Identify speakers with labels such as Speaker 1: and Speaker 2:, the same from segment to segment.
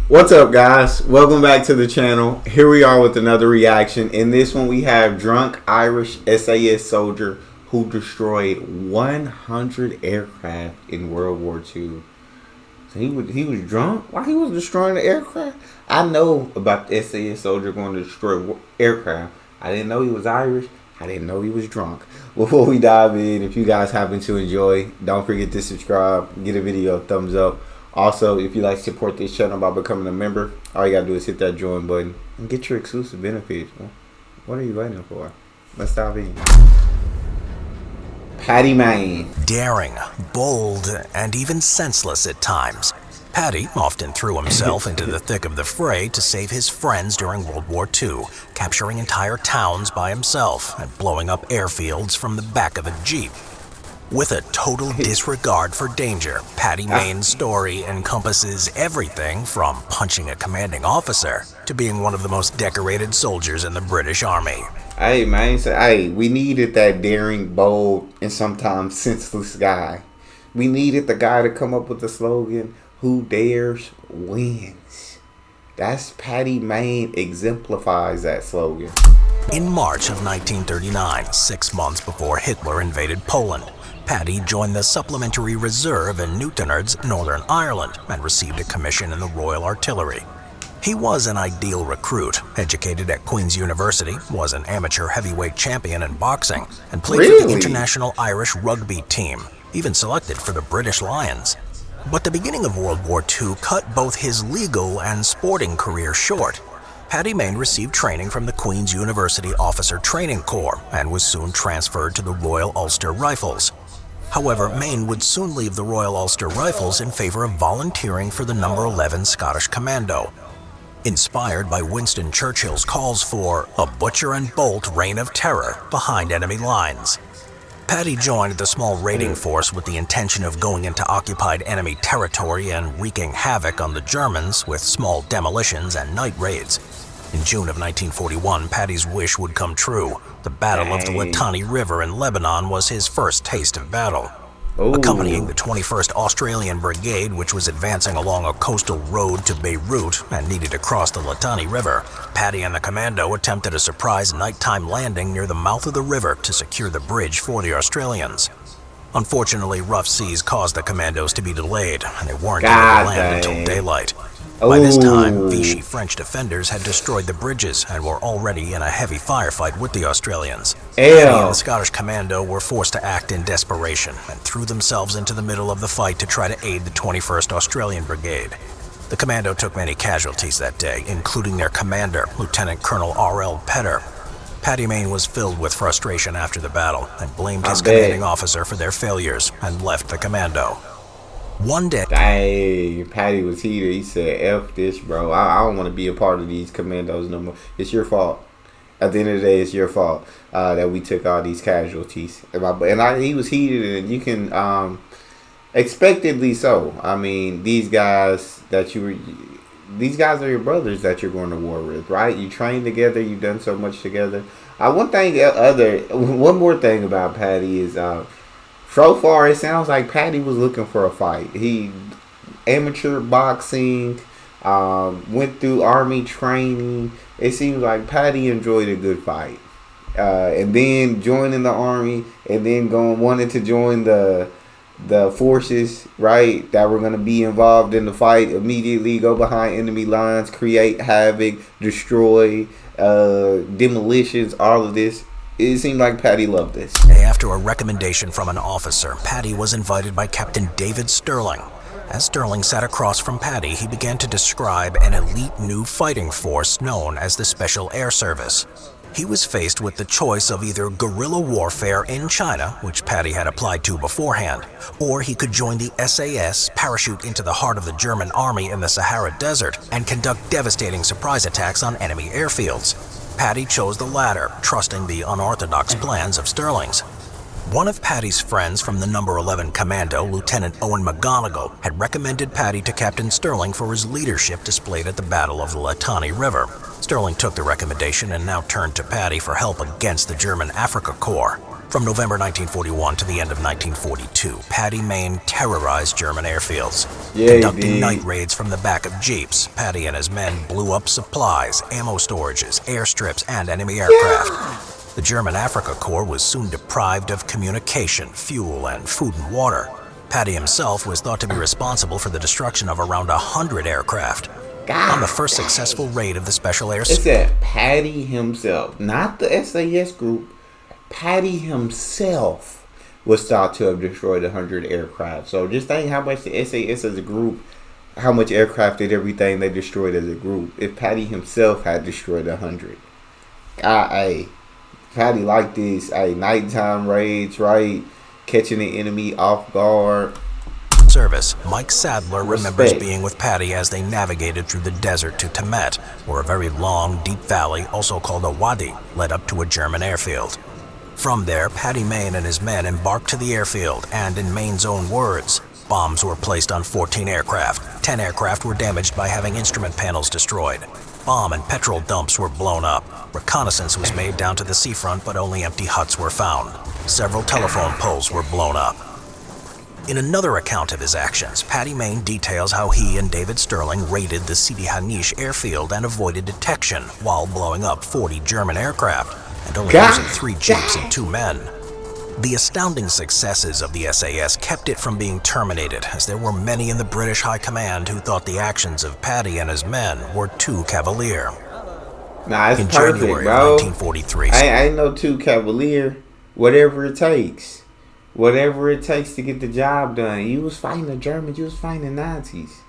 Speaker 1: What's up, guys? Welcome back to the channel. Here we are with another reaction. In this one, we have drunk Irish SAS soldier who destroyed 100 aircraft in World War II. So he was drunk while he was destroying the aircraft? I know about the SAS soldier going to destroy aircraft. I didn't know he was Irish. I didn't know he was drunk. Before we dive in, if you guys happen to enjoy, don't forget to subscribe, give the video a thumbs up. Also, if you like to support this channel by becoming a member, all you gotta do is hit that join button and get your exclusive benefits. What are you waiting for? Let's dive in. Paddy Mayne.
Speaker 2: Daring, bold, and even senseless at times, Paddy often threw himself into the thick of the fray to save his friends during World War II, capturing entire towns by himself and blowing up airfields from the back of a Jeep. With a total disregard for danger, Paddy Mayne's story encompasses everything from punching a commanding officer to being one of the most decorated soldiers in the British Army.
Speaker 1: Hey, man, hey, we needed that daring, bold, and sometimes senseless guy. We needed the guy to come up with the slogan, "Who dares wins." That's Paddy Mayne exemplifies that slogan.
Speaker 2: In March of 1939, 6 months before Hitler invaded Poland, Paddy joined the Supplementary Reserve in Newtownards, Northern Ireland, and received a commission in the Royal Artillery. He was an ideal recruit, educated at Queen's University, was an amateur heavyweight champion in boxing, and played for the International Irish Rugby team, even selected for the British Lions. But the beginning of World War II cut both his legal and sporting career short. Paddy Mayne received training from the Queen's University Officer Training Corps and was soon transferred to the Royal Ulster Rifles. However, Mayne would soon leave the Royal Ulster Rifles in favor of volunteering for the No. 11 Scottish Commando. Inspired by Winston Churchill's calls for a butcher and bolt reign of terror behind enemy lines, Paddy joined the small raiding force with the intention of going into occupied enemy territory and wreaking havoc on the Germans with small demolitions and night raids. In June of 1941, Paddy's wish would come true. The Battle of the Litani River in Lebanon was his first taste of battle. Accompanying the 21st Australian Brigade, which was advancing along a coastal road to Beirut and needed to cross the Litani River, Paddy and the Commando attempted a surprise nighttime landing near the mouth of the river to secure the bridge for the Australians. Unfortunately, rough seas caused the Commandos to be delayed, and they weren't able to land until daylight. By this time, Vichy French defenders had destroyed the bridges and were already in a heavy firefight with the Australians. Paddy and the Scottish Commando were forced to act in desperation and threw themselves into the middle of the fight to try to aid the 21st Australian Brigade. The Commando took many casualties that day, including their commander, Lieutenant Colonel R.L. Petter. Paddy Mayne was filled with frustration after the battle and blamed his commanding officer for their failures and left the Commando. One day,
Speaker 1: dang, Paddy was heated. He said, "F this, bro. I don't want to be a part of these Commandos no more. It's your fault. At the end of the day, it's your fault that we took all these casualties." He was heated, and you can expectedly so. I mean, these guys are your brothers that you're going to war with, right? You train together. You've done so much together. One more thing about Paddy is. So far, it sounds like Paddy was looking for a fight. He amateur boxing, went through army training. It seems like Paddy enjoyed a good fight, and then joining the army, and then wanting to join the forces, right, that were going to be involved in the fight. Immediately go behind enemy lines, create havoc, destroy, demolitions, all of this. It seemed like Paddy loved this.
Speaker 2: After a recommendation from an officer, Paddy was invited by Captain David Sterling. As Sterling sat across from Paddy, he began to describe an elite new fighting force known as the Special Air Service. He was faced with the choice of either guerrilla warfare in China, which Paddy had applied to beforehand, or he could join the SAS, parachute into the heart of the German army in the Sahara Desert, and conduct devastating surprise attacks on enemy airfields. Paddy chose the latter, trusting the unorthodox plans of Sterling's. One of Paddy's friends from the No. 11 Commando, Lieutenant Owen McGonigal, had recommended Paddy to Captain Sterling for his leadership displayed at the Battle of the Litani River. Sterling took the recommendation and now turned to Paddy for help against the German Afrika Korps. From November 1941 to the end of 1942, Paddy Mayne terrorized German airfields. Conducting night raids from the back of jeeps, Paddy and his men blew up supplies, ammo storages, airstrips, and enemy aircraft. The German Africa Corps was soon deprived of communication, fuel, and food and water. Paddy himself was thought to be responsible for the destruction of around 100 aircraft. On the first successful raid of the Special Air...
Speaker 1: It said Paddy himself, not the SAS group. Paddy himself was thought to have destroyed 100 aircraft. So just think how much the SAS as a group, how much aircraft and everything they destroyed as a group. If Paddy himself had destroyed 100. Hey, Paddy like this. Hey, nighttime raids, right? Catching the enemy off guard.
Speaker 2: Service, Mike Sadler remembers being with Paddy as they navigated through the desert to Tamet, where a very long, deep valley, also called a wadi, led up to a German airfield. From there, Paddy Mayne and his men embarked to the airfield, and in Mayne's own words, bombs were placed on 14 aircraft. 10 aircraft were damaged by having instrument panels destroyed. Bomb and petrol dumps were blown up. Reconnaissance was made down to the seafront, but only empty huts were found. Several telephone poles were blown up. In another account of his actions, Paddy Mayne details how he and David Sterling raided the Sidi Hanish airfield and avoided detection while blowing up 40 German aircraft and only losing 3 jeeps and 2 men. The astounding successes of the SAS kept it from being terminated, as there were many in the British High Command who thought the actions of Paddy and his men were too cavalier.
Speaker 1: Nah, it's
Speaker 2: in
Speaker 1: perfect,
Speaker 2: January
Speaker 1: bro.
Speaker 2: 1943,
Speaker 1: I ain't no too cavalier. Whatever it takes. Whatever it takes to get the job done. You was fighting the Germans, you was fighting the Nazis.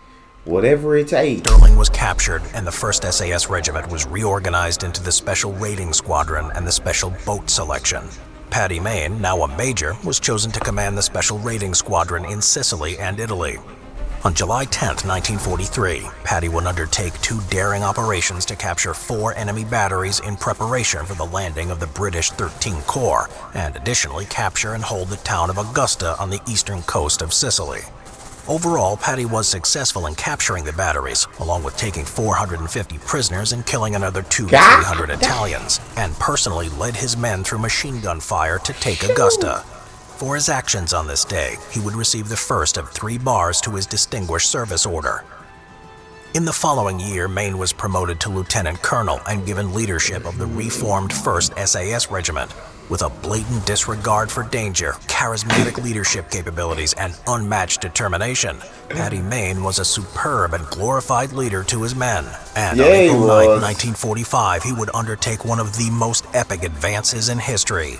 Speaker 1: Whatever it takes.
Speaker 2: Sterling was captured, and the 1st SAS Regiment was reorganized into the Special Raiding Squadron and the Special Boat Selection. Paddy Mayne, now a major, was chosen to command the Special Raiding Squadron in Sicily and Italy. On July 10, 1943, Paddy would undertake 2 daring operations to capture 4 enemy batteries in preparation for the landing of the British 13th Corps, and additionally capture and hold the town of Augusta on the eastern coast of Sicily. Overall, Paddy was successful in capturing the batteries, along with taking 450 prisoners and killing another 200 to 300 Italians, and personally led his men through machine gun fire to take Augusta. For his actions on this day, he would receive the first of 3 bars to his Distinguished Service Order. In the following year, Mayne was promoted to Lieutenant Colonel and given leadership of the reformed 1st SAS Regiment. With a blatant disregard for danger, charismatic leadership capabilities, and unmatched determination, Paddy Mayne was a superb and glorified leader to his men. And on April 9, 1945, he would undertake one of the most epic advances in history.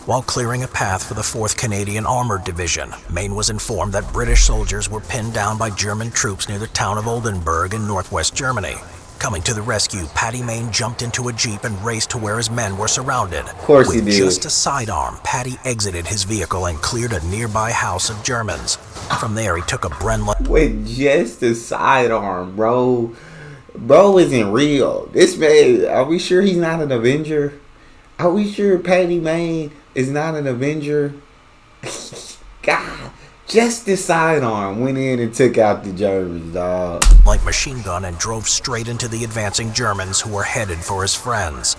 Speaker 2: While clearing a path for the 4th Canadian Armored Division, Mayne was informed that British soldiers were pinned down by German troops near the town of Oldenburg in northwest Germany. Coming to the rescue, Paddy Mayne jumped into a jeep and raced to where his men were surrounded.
Speaker 1: Of course he did.
Speaker 2: With just a sidearm, Paddy exited his vehicle and cleared a nearby house of Germans. From there, he took a Brenly...
Speaker 1: With just a sidearm, bro. Bro isn't real. This man, are we sure he's not an Avenger? Are we sure Paddy Mayne is not an Avenger? God. Just the sidearm went in and took out the Germans, dog.
Speaker 2: Like machine gun and drove straight into the advancing Germans who were headed for his friends.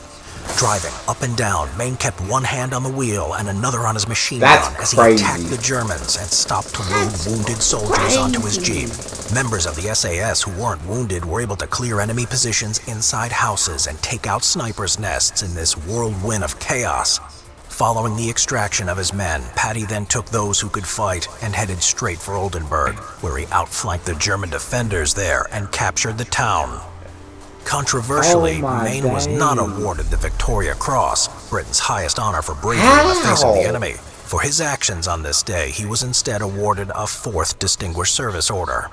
Speaker 2: Driving up and down, Mayne kept one hand on the wheel and another on his machine gun as he attacked the Germans and stopped to load wounded soldiers onto his jeep. Members of the SAS who weren't wounded were able to clear enemy positions inside houses and take out snipers' nests in this whirlwind of chaos. Following the extraction of his men, Paddy then took those who could fight and headed straight for Oldenburg, where he outflanked the German defenders there and captured the town. Controversially, Mayne was not awarded the Victoria Cross, Britain's highest honor for bravery in the face of the enemy. For his actions on this day, he was instead awarded a 4th Distinguished Service Order.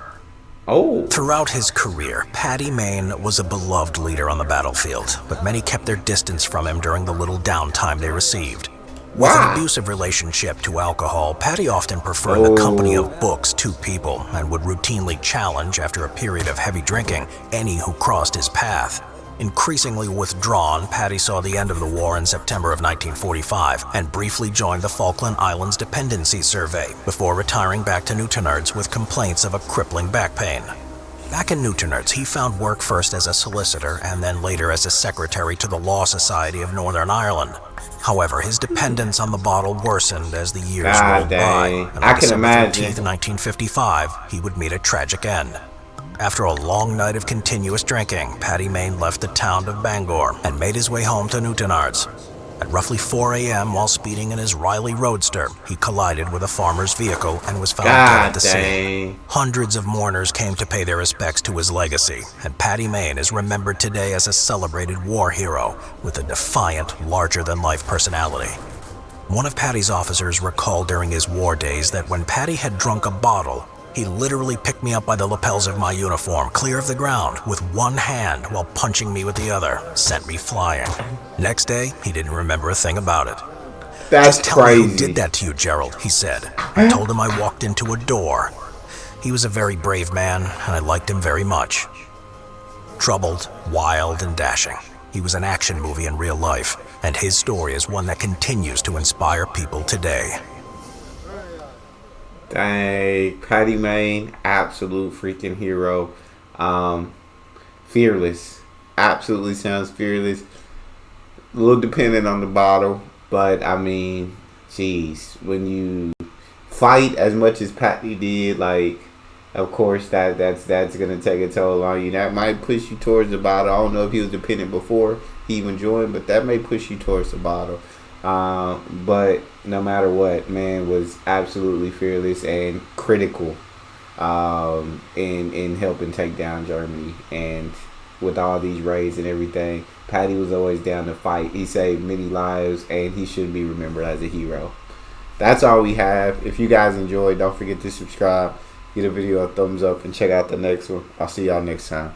Speaker 2: Throughout his career, Paddy Mayne was a beloved leader on the battlefield, but many kept their distance from him during the little downtime they received. With an abusive relationship to alcohol, Paddy often preferred the company of books to people and would routinely challenge, after a period of heavy drinking, any who crossed his path. Increasingly withdrawn, Paddy saw the end of the war in September of 1945 and briefly joined the Falkland Islands Dependency Survey before retiring back to Newtownards with complaints of a crippling back pain. Back in Newtownards, he found work first as a solicitor and then later as a secretary to the Law Society of Northern Ireland. However, his dependence on the bottle worsened as the years rolled by, and
Speaker 1: I
Speaker 2: on
Speaker 1: can
Speaker 2: December
Speaker 1: imagine.
Speaker 2: 13th, 1955, he would meet a tragic end. After a long night of continuous drinking, Paddy Mayne left the town of Bangor and made his way home to Newtownards. At roughly 4 a.m., while speeding in his Riley Roadster, he collided with a farmer's vehicle and was found dead at the scene. Hundreds of mourners came to pay their respects to his legacy, and Paddy Mayne is remembered today as a celebrated war hero with a defiant, larger-than-life personality. One of Paddy's officers recalled during his war days that when Paddy had drunk a bottle, he literally picked me up by the lapels of my uniform, clear of the ground, with one hand while punching me with the other, sent me flying. Next day, he didn't remember a thing about it.
Speaker 1: That's
Speaker 2: "Just tell
Speaker 1: crazy.
Speaker 2: me who did that to you, Gerald," he said. I told him I walked into a door. He was a very brave man, and I liked him very much. Troubled, wild, and dashing, he was an action movie in real life, and his story is one that continues to inspire people today.
Speaker 1: Dang, Paddy Mayne, absolute freaking hero. Fearless. Absolutely sounds fearless. A little dependent on the bottle, but I mean, geez, when you fight as much as Paddy did, like, of course that's gonna take a toll on you. That might push you towards the bottle. I don't know if he was dependent before he even joined, but that may push you towards the bottle. But no matter what, man was absolutely fearless and critical in helping take down Germany. And with all these raids and everything, Paddy was always down to fight. He saved many lives, and he should be remembered as a hero. That's all we have. If you guys enjoyed, don't forget to subscribe, give the video a thumbs up, and check out the next one. I'll see y'all next time.